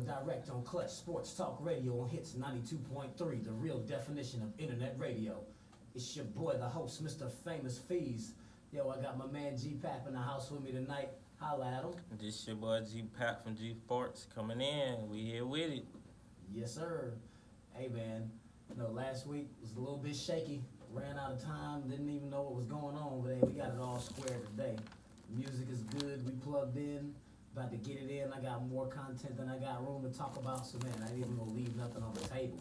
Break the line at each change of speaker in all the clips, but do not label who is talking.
and direct on Clutch Sports Talk Radio on Hits 92.3, the real definition of internet radio. It's your boy, the host, Mr. Famous Fees. Yo, I got my man Gpap in the house with me tonight. Holla at him.
This your boy Gpap from Gpapisports coming in. We here with it.
Yes, sir. Hey, man. Last week was a little bit shaky. Ran out of time. Didn't even know what was going on. But hey, we got it all squared today. The music is good. We plugged in. About to get it in. I got more content than I got room to talk about. So, man, I ain't even gonna leave nothing on the table.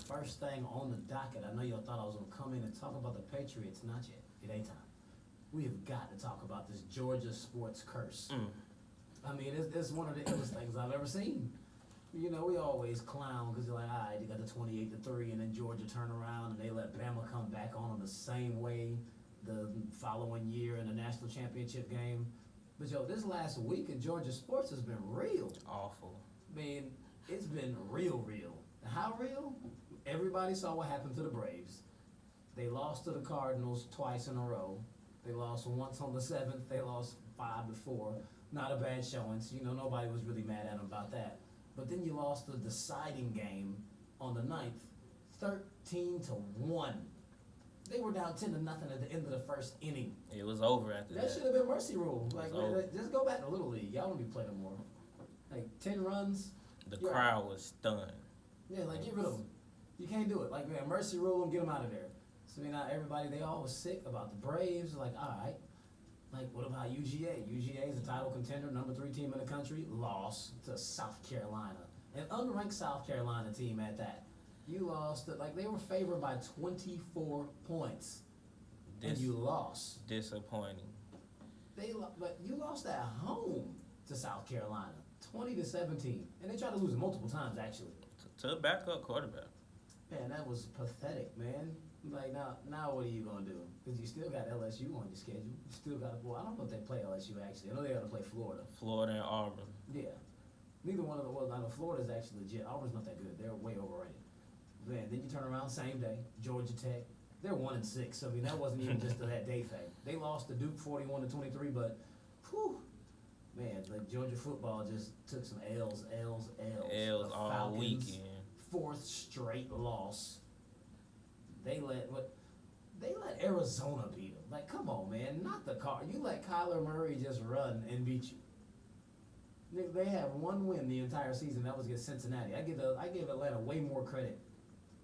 First thing on the docket, I know y'all thought I was gonna come in and talk about the Patriots. Not yet. It ain't time. We have got to talk about this Georgia sports curse. I mean, it's one of the illest things I've ever seen. You know, we always clown because you're like, all right, you got the 28-3, and then Georgia turn around and they let Bama come back on them the same way the following year in the national championship game. But yo, this last week in Georgia sports has been real.
Awful.
I mean, it's been real. How real? Everybody saw what happened to the Braves. They lost to the Cardinals twice in a row. They lost once on the 7th. They lost 5-4. Not a bad showing. So, nobody was really mad at them about that. But then you lost the deciding game on the 9th, 13-1. They were down 10-0 at the end of the first inning.
It was over after that.
That should have been mercy rule. Like,
over.
Just go back to Little League. Y'all don't be playing no more. Like, 10 runs.
The crowd was stunned.
Yeah, like, get rid of them. You can't do it. Like, man, mercy rule them, get them out of there. So, now everybody, they all was sick about the Braves. Like, all right. Like, what about UGA? UGA is a title contender, number 3 team in the country. Lost to South Carolina. An unranked South Carolina team at that. You lost, they were favored by 24 points. And you lost.
Disappointing.
But you lost at home to South Carolina, 20-17. And they tried to lose it multiple times, actually.
To a backup quarterback.
Man, that was pathetic, man. Like, now what are you going to do? Because you still got LSU on your schedule. You still got to, I don't know if they play LSU, actually. I know they got to play Florida.
Florida and Auburn.
Yeah. Neither one of them, I know Florida's actually legit. Auburn's not that good. They're way overrated. Man, then you turn around same day, Georgia Tech. They're 1-6. So, I mean, that wasn't even just that day thing. They lost to Duke 41-23, but, whew, man, like Georgia football just took some L's.
L's all
Falcons,
weekend.
4th straight loss. They let Arizona beat them. Like, come on, man, not the car. You let Kyler Murray just run and beat you. They have one win the entire season. That was against Cincinnati. I give Atlanta way more credit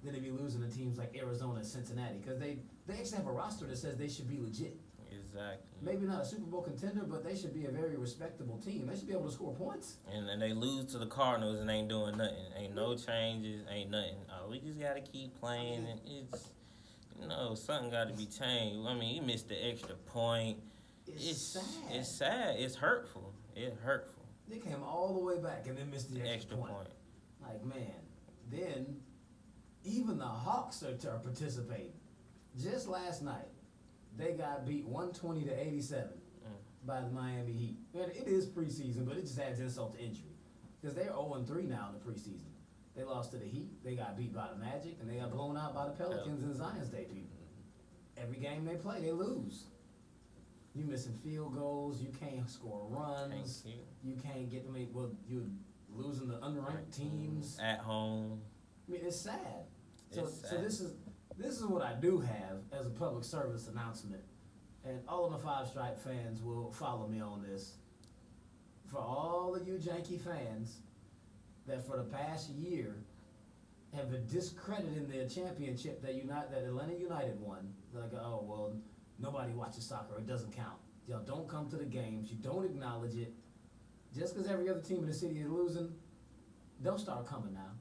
than to be losing to teams like Arizona and Cincinnati because they actually have a roster that says they should be legit.
Exactly.
Maybe not a Super Bowl contender, but they should be a very respectable team. They should be able to score points.
And they lose to the Cardinals and ain't doing nothing. Ain't no changes. Ain't nothing. We just got to keep playing. And it's, something got to be changed. I mean, you missed the extra point.
It's sad.
It's sad. It's hurtful. It's hurtful.
They came all the way back and then missed the extra point.
point.
Like, man, then even the Hawks are participating. Just last night, they got beat 120-87 by the Miami Heat. Man, it is preseason, but it just adds insult to injury. Because they're 0-3 now in the preseason. They lost to the Heat, they got beat by the Magic, and they got blown out by the Pelicans in Zion's debut. Every game they play, they lose. You missing field goals, you can't score runs, you can't get them. Well, you're losing the unranked teams
at home.
I mean, it's sad. So this is what I do have as a public service announcement, and all of the Five Stripe fans will follow me on this. For all of you Yankee fans that for the past year have been discrediting the championship that Atlanta United won, they're like, oh well, nobody watches soccer, it doesn't count. Y'all don't come to the games, you don't acknowledge it. Just because every other team in the city is losing, don't start coming now.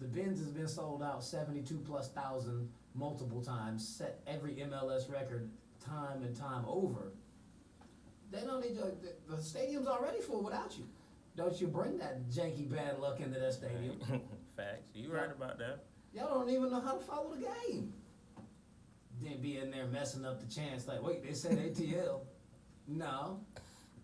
The Benz has been sold out 72,000+ multiple times, set every MLS record time and time over. They don't need you. The stadium's already full without you. Don't you bring that janky bad luck into that stadium.
Facts. You right about that.
Y'all don't even know how to follow the game. Then be in there messing up the chance. Like, wait, they said ATL. No.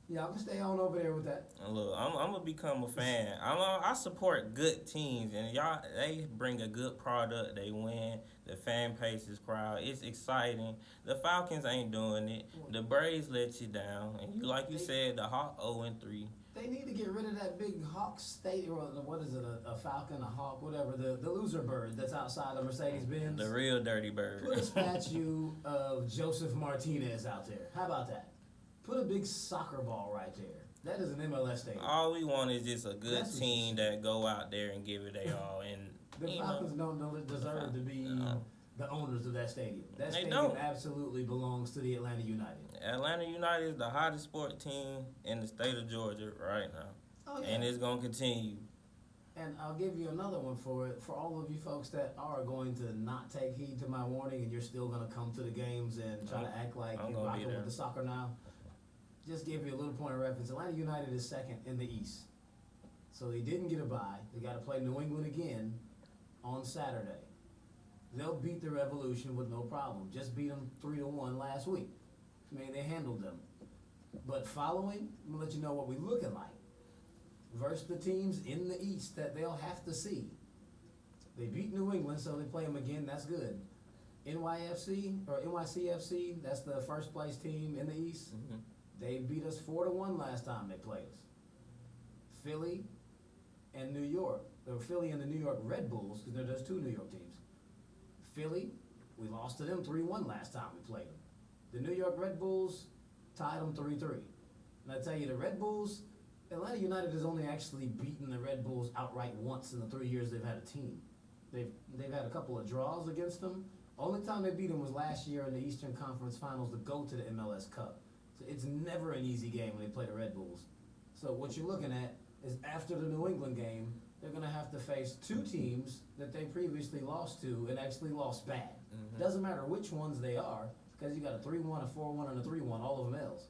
Y'all can stay on over there with that.
Look, I'm gonna become a fan. I support good teams, and they bring a good product. They win. The fan base is crowd. It's exciting. The Falcons ain't doing it. The Braves let you down, and like you said, the Hawks 0-3.
They need to get rid of that big hawk state, or what is it, a falcon, a hawk, whatever, the loser bird that's outside of Mercedes-Benz.
The real dirty bird.
Put a statue of Joseph Martinez out there. How about that? Put a big soccer ball right there. That is an MLS stadium.
All we want is just a good team that go out there and give it their all. And
the Falcons don't deserve to be the owners of that stadium. That
They
stadium
don't.
absolutely belongs to the Atlanta United.
Atlanta United is the hottest sport team in the state of Georgia right now.
Oh, yeah.
And it's going to continue.
And I'll give you another one for it. For all of you folks that are going to not take heed to my warning and you're still going to come to the games and try to act like you're rocking with the soccer now, just give you a little point of reference. Atlanta United is second in the East. So they didn't get a bye. They got to play New England again on Saturday. They'll beat the Revolution with no problem. Just beat them 3-1 last week. I mean, they handled them. But following, I'm going to let you know what we're looking like. Versus the teams in the East that they'll have to see. They beat New England, so they play them again. That's good. NYCFC, that's the first place team in the East.
Mm-hmm.
They beat us 4-1 last time they played us. Philly and New York, or Philly and the New York Red Bulls, because there's two New York teams. Philly, we lost to them 3-1 last time we played them. The New York Red Bulls tied them 3-3. And I tell you, the Red Bulls, Atlanta United has only actually beaten the Red Bulls outright once in the 3 years they've had a team. They've had a couple of draws against them. Only time they beat them was last year in the Eastern Conference Finals to go to the MLS Cup. So it's never an easy game when they play the Red Bulls. So what you're looking at is after the New England game, they're going to have to face two teams that they previously lost to and actually lost bad.
Mm-hmm.
Doesn't matter which ones they are, because you got a 3-1, a 4-1, and a 3-1, all of them L's.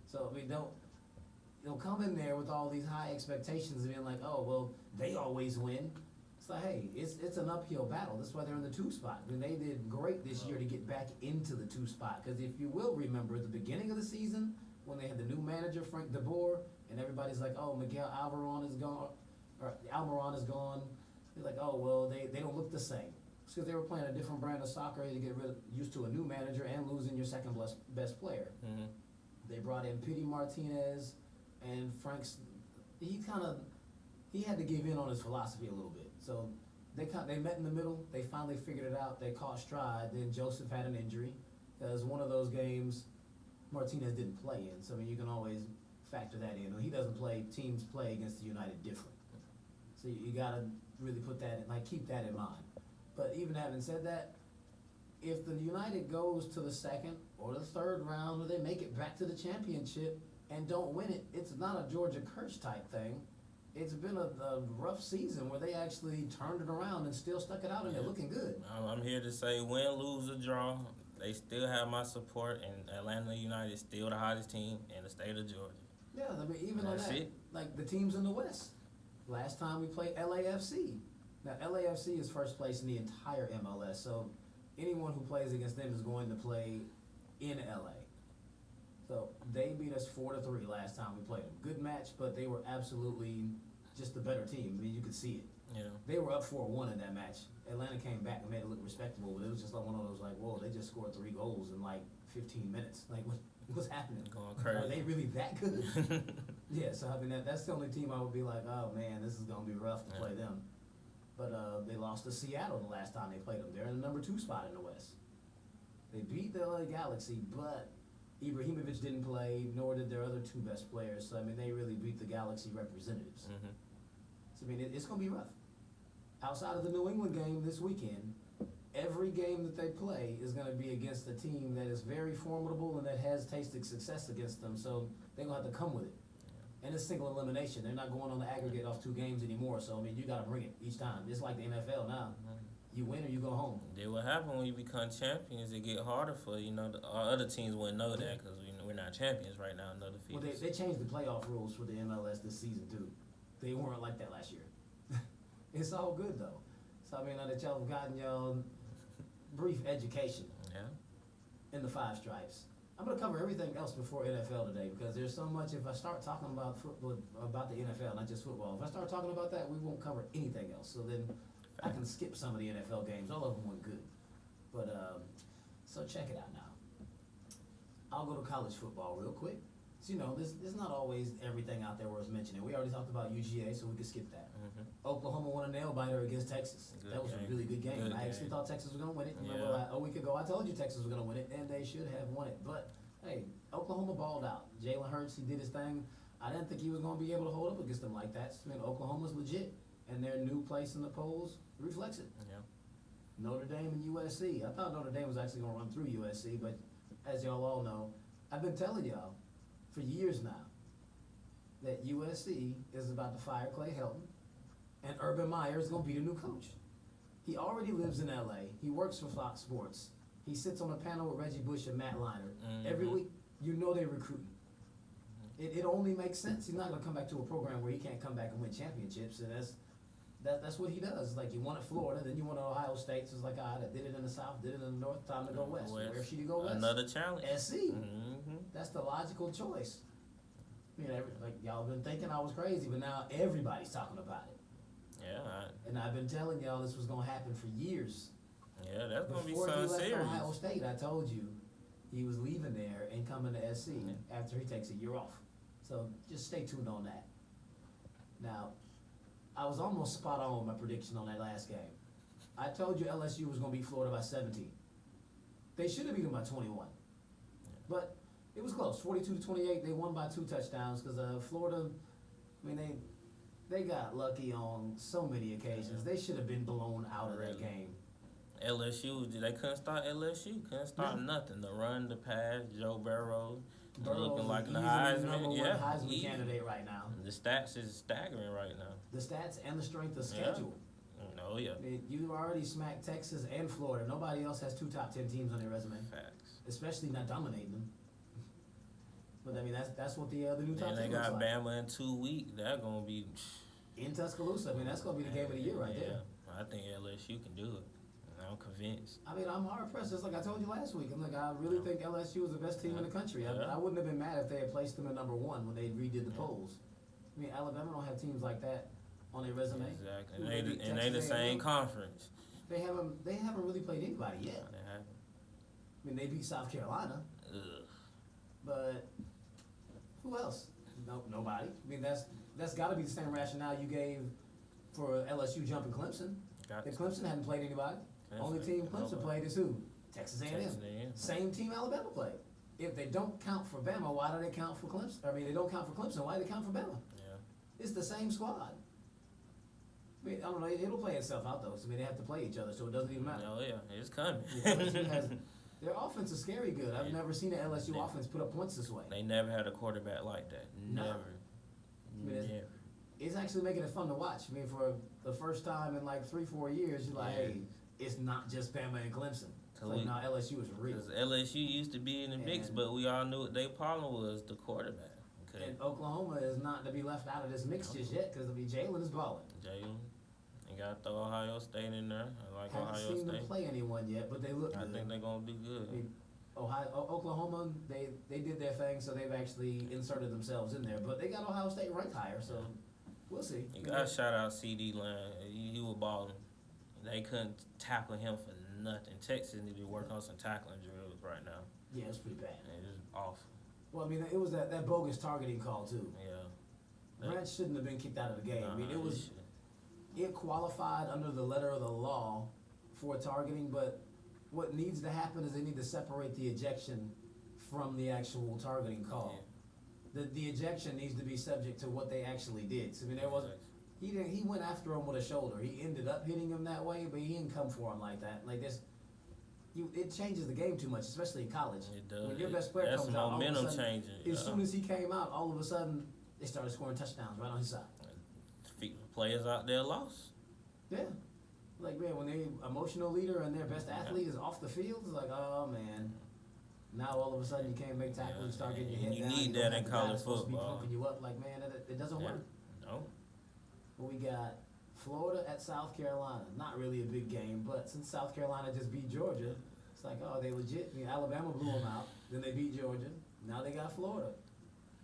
So, I mean, they'll come in there with all these high expectations and being like, oh, well, they always win. It's like, hey, it's an uphill battle. That's why they're in the 2 spot. I mean, they did great this year to get back into the 2 spot. Because if you will remember, at the beginning of the season, when they had the new manager, Frank DeBoer, and everybody's like, oh, Miguel Almiron is gone, or Almiron is gone. They're like, oh, well, they don't look the same. It's because they were playing a different brand of soccer to get used to a new manager and losing your second best player. Mm-hmm. They brought in Pity Martinez, and Frank's, he had to give in on his philosophy a little bit. So they met in the middle. They finally figured it out. They caught stride. Then Joseph had an injury. Because one of those games, Martinez didn't play in. So, I mean, you can always factor that in. When he doesn't play, teams play against the United different. So you got to really put that in, keep that in mind. But even having said that, if the United goes to the second or the third round, or they make it back to the championship and don't win it, it's not a Georgia Kirsch type thing. It's been a rough season where they actually turned it around and still stuck it out, and they're looking good.
I'm here to say, win, lose, or draw, they still have my support, and Atlanta United is still the hottest team in the state of Georgia.
Yeah, I mean, even on that, like the teams in the West. Last time we played LAFC. Now, LAFC is first place in the entire MLS, so anyone who plays against them is going to play in LA. So they beat us 4-3 last time we played them. Good match, but they were absolutely just the better team. I mean, you could see it. Yeah. They were up 4-1 in that match. Atlanta came back and made it look respectable, but it was just like one of those, like, whoa, they just scored 3 goals in like 15 minutes. Like, what's happening?
Going crazy.
Are they really that good? Yeah, so I mean, that's the only team I would be like, oh man, this is going to be rough to play them. But they lost to Seattle the last time they played them. They're in the number 2 spot in the West. They beat the LA Galaxy, but Ibrahimovic didn't play, nor did their other 2 best players. So, I mean, they really beat the Galaxy representatives. Mm-hmm. So, I mean, it's going to be rough. Outside of the New England game this weekend, every game that they play is going to be against a team that is very formidable and that has tasted success against them. So, they're going to have to come with it. And it's single elimination. They're not going on the aggregate off 2 games anymore. So, I mean, you got to bring it each time. It's like the NFL now. You win or you go home.
Then what happens when you become champions, it get harder for, our other teams wouldn't know that because we're not champions right now. No defeats.
Well, they changed the playoff rules for the MLS this season, too. They weren't like that last year. It's all good, though. So, I mean, now that y'all have gotten y'all brief education in the 5 stripes, I'm going to cover everything else before NFL today because there's so much. If I start talking about football, about the NFL, not just football, if I start talking about that, we won't cover anything else. So then I can skip some of the NFL games. All of them went good. But, so check it out now. I'll go to college football real quick. So, there's not always everything out there worth mentioning. We already talked about UGA, so we could skip that.
Mm-hmm.
Oklahoma won a nail biter against Texas.
Good
that was
game.
a really good game.
Good
I actually
game.
thought Texas was going to win it. Remember,
Yeah.
a week ago I told you Texas was going to win it, and they should have won it. But hey, Oklahoma balled out. Jalen Hurts, he did his thing. I didn't think he was going to be able to hold up against them like that. I mean, Oklahoma's legit, and their new place in the polls reflects it.
Yeah.
Notre Dame and USC. I thought Notre Dame was actually going to run through USC, but as y'all all know, I've been telling y'all for years now that USC is about to fire Clay Helton, and Urban Meyer is going to be the new coach. He already lives in LA. He works for Fox Sports. He sits on a panel with Reggie Bush and Matt Leinart.
Mm-hmm.
Every week, they're recruiting. It only makes sense. He's not going to come back to a program where he can't come back and win championships, and that's what he does. Like, you won at Florida, then you won at Ohio State. So it's like, I did it in the South, did it in the North, time to go west. Where should you go west?
Another challenge.
SC.
Mm-hmm.
That's the logical choice. Like, y'all been thinking I was crazy, but now everybody's talking about it.
Yeah.
And I've been telling y'all this was going to happen for years.
Yeah, that's going to be
Before he
something
left
serious.
Ohio State, I told you he was leaving there and coming to SC after he takes a year off. So just stay tuned on that. Now, I was almost spot on with my prediction on that last game. I told you LSU was going to beat Florida by 17. They should have beat them by 21. But it was close, 42-28. They won by 2 touchdowns because Florida, they got lucky on so many occasions. They should have been blown out of that game.
LSU, they couldn't start LSU. Couldn't start nothing. The run, the pass, Joe Burrow looking like the Heisman.
Number one
Yeah,
Heisman candidate right now.
The stats is staggering right now.
The stats and the strength of schedule.
Oh, yeah.
You already smacked Texas and Florida. Nobody else has 2 top 10 teams on their resume.
Facts.
Especially not dominating them. But that's what the new top 10
And they
looks
got
like.
Bama in 2 weeks. That's gonna be
In Tuscaloosa. That's gonna be the game of the year right there.
I think LSU can do it. I'm convinced.
I'm hard pressed. Just like I told you last week. I really think LSU is the best team in the country. I wouldn't have been mad if they had placed them at number 1 when they redid the polls. Alabama don't have teams like that on their resume.
Exactly. And they the same conference.
They haven't really played anybody yet.
They haven't.
They beat South Carolina.
Ugh.
But who else? Nobody. That's got to be the same rationale you gave for LSU jumping Clemson. If Clemson hadn't played anybody, only team Clemson played is who? Texas A&M. Same team Alabama played. If they don't count for Bama, why do they count for Clemson? They don't count for Clemson. Why do they count for Bama?
Yeah.
It's the same squad. I don't know. It'll play itself out though. So they have to play each other, so it doesn't even matter.
Oh yeah, it's coming.
Their offense is scary good. I've never seen an LSU offense put up points this way.
They never had a quarterback like that. Never. Never.
It's actually making it fun to watch. For the first time in like 3-4 years, you're like, hey, it's not just Bama and Clemson. It's like, no, LSU is real.
Because LSU used to be in the mix, but we all knew what their problem was, the quarterback. Okay.
And Oklahoma is not to be left out of this mix just yet because Jalen is balling.
Jalen. You got to throw Ohio State in there. I like
Haven't
Ohio
seen
State.
them play anyone yet, but they look good.
I think they're going to do good.
Oklahoma, they did their thing, so they've actually inserted themselves in there. But they got Ohio State ranked higher, so we'll see.
You got to shout out CD Lamb. He was balling. They couldn't tackle him for nothing. Texas need to work on some tackling drills right now.
Yeah, it's pretty bad.
It's awful.
Well, it was that bogus targeting call, too.
Yeah.
Branch shouldn't have been kicked out of the game. It qualified under the letter of the law for targeting, but what needs to happen is they need to separate the ejection from the actual targeting call. Yeah. The ejection needs to be subject to what they actually did. So, there wasn't. He went after him with a shoulder. He ended up hitting him that way, but he didn't come for him like that. Like this, it changes the game too much, especially in college.
It does.
When your best player comes out,
momentum changing.
As soon as he came out, all of a sudden they started scoring touchdowns right on his side.
Players out there lost.
Yeah. Like, man, when their emotional leader and their best athlete is off the field, it's like, oh, man. Now all of a sudden you can't make tackles, you start getting your head down.
You need that in college football.
Be pumping you up. Like, man, it doesn't work.
No.
But we got Florida at South Carolina. Not really a big game, but since South Carolina just beat Georgia, it's like, oh, they legit. Alabama blew them out. Then they beat Georgia. Now they got Florida.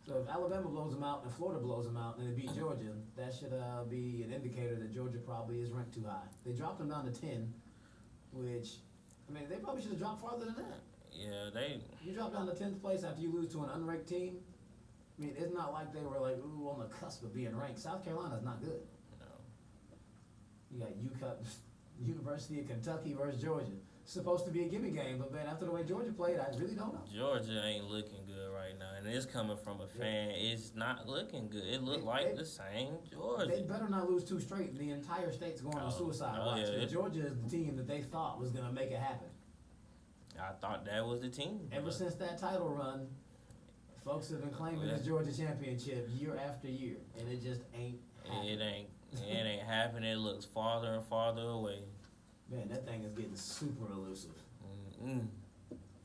So if Alabama blows them out and Florida blows them out and they beat Georgia, that should be an indicator that Georgia probably is ranked too high. They dropped them down to 10, which, they probably should have dropped farther than that.
Yeah,
You drop down to 10th place after you lose to an unranked team. I mean, it's not like they were like, ooh, on the cusp of being ranked. South Carolina's not good.
No.
You got University of Kentucky versus Georgia. It's supposed to be a gimme game, but man, after the way Georgia played, I really don't know.
Georgia ain't looking good right now, and it's coming from a fan. It's not looking good. It looked like the same Georgia.
They better not lose 2 straight. The entire state's going on suicide watch.
Yeah,
Georgia is the team that they thought was going to make it happen.
I thought that was the team.
Ever since that title run, folks have been claiming this Georgia championship year after year, and it just ain't happening.
It ain't happening. It looks farther and farther away.
Man, that thing is getting super elusive.
Mm-mm.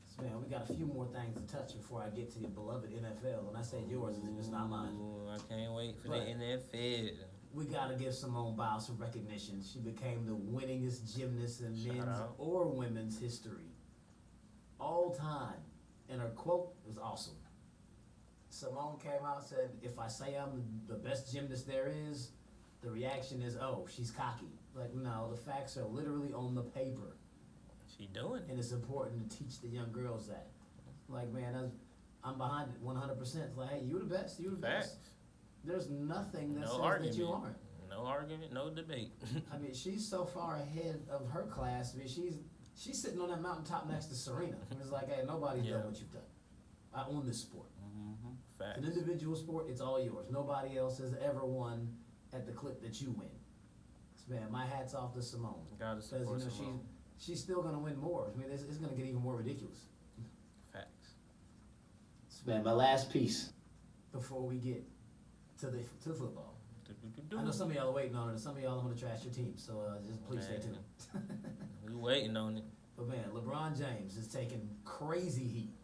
So, man, we got a few more things to touch before I get to your beloved NFL. When I say yours, it's not mine.
Ooh, I can't wait for
But
the NFL.
we got to give Simone Biles some recognition. She became the winningest gymnast in
Shout
men's
out.
or women's history. All time. And her quote was awesome. Simone came out and said, if I say I'm the best gymnast there is, the reaction is, oh, she's cocky. Like, no, the facts are literally on the paper.
She doing it.
And it's important to teach the young girls that. Like, man, I'm behind it 100%. It's like, hey, you're the best. You're the best. There's nothing that says that you aren't.
No argument, no debate.
I mean, she's so far ahead of her class. I mean, she's sitting on that mountaintop next to Serena. It's like, hey, nobody's done what you've done. I own this sport.
Mm-hmm. Facts.
It's an individual sport. It's all yours. Nobody else has ever won at the clip that you win. So, man, my hat's off to Simone.
Gotta support Simone.
She's still going to win more. I mean, it's going to get even more ridiculous.
Facts.
So, man, my last piece before we get to football. I know some of y'all are waiting on it, and some of y'all are going to trash your team, so just please stay tuned.
We waiting on it.
But, man, LeBron James is taking crazy heat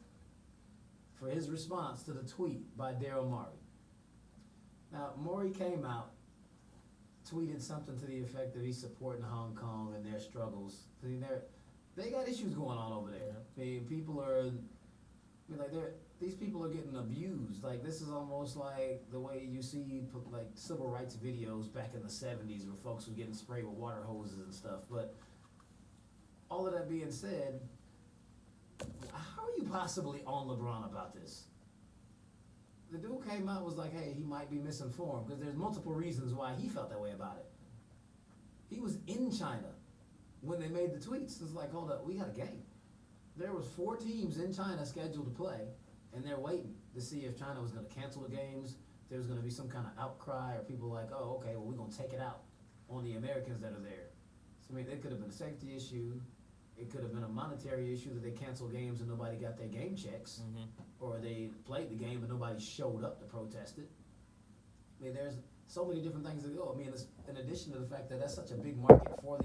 for his response to the tweet by Daryl Morey. Now, Morey came out, tweeted something to the effect that he's supporting Hong Kong and their struggles. I mean, they got issues going on over there. I mean, these people are getting abused. Like, this is almost like the way you see like civil rights videos back in the 70s where folks were getting sprayed with water hoses and stuff. But all of that being said, how are you possibly on LeBron about this? The dude came out and was like, hey, he might be misinformed, because there's multiple reasons why he felt that way about it. He was in China when they made the tweets. It's like, hold up, we got a game. There was 4 teams in China scheduled to play, and they're waiting to see if China was going to cancel the games, if there was going to be some kind of outcry, or people like, oh, okay, well, we're going to take it out on the Americans that are there. So, I mean, it could have been a safety issue. It could have been a monetary issue that they canceled games and nobody got their game checks, or they played the game and nobody showed up to protest it. I mean, there's so many different things that go. I mean, in addition to the fact that that's such a big market for the